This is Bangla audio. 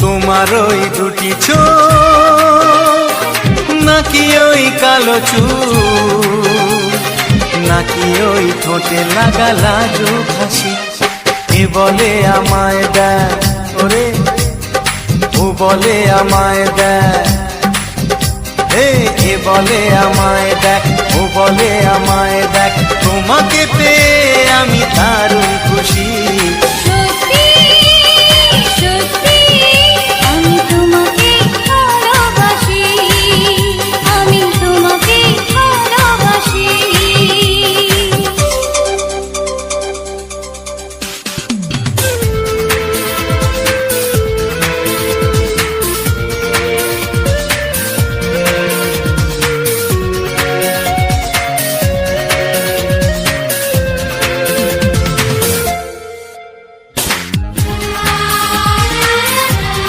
তোমার ওই দুটি চোখ, নাকি ওই কালো চুল, নাকি ওই ঠোঁটে লাগা লাজুক হাসি। এ বলে আমায় দেখ ওরে, ও বলে আমায় দেখ, এ বলে আমায় দেখ, ও বলে আমায় দেখ। তোমাকে পেয়ে আমি দারুণ খুশি,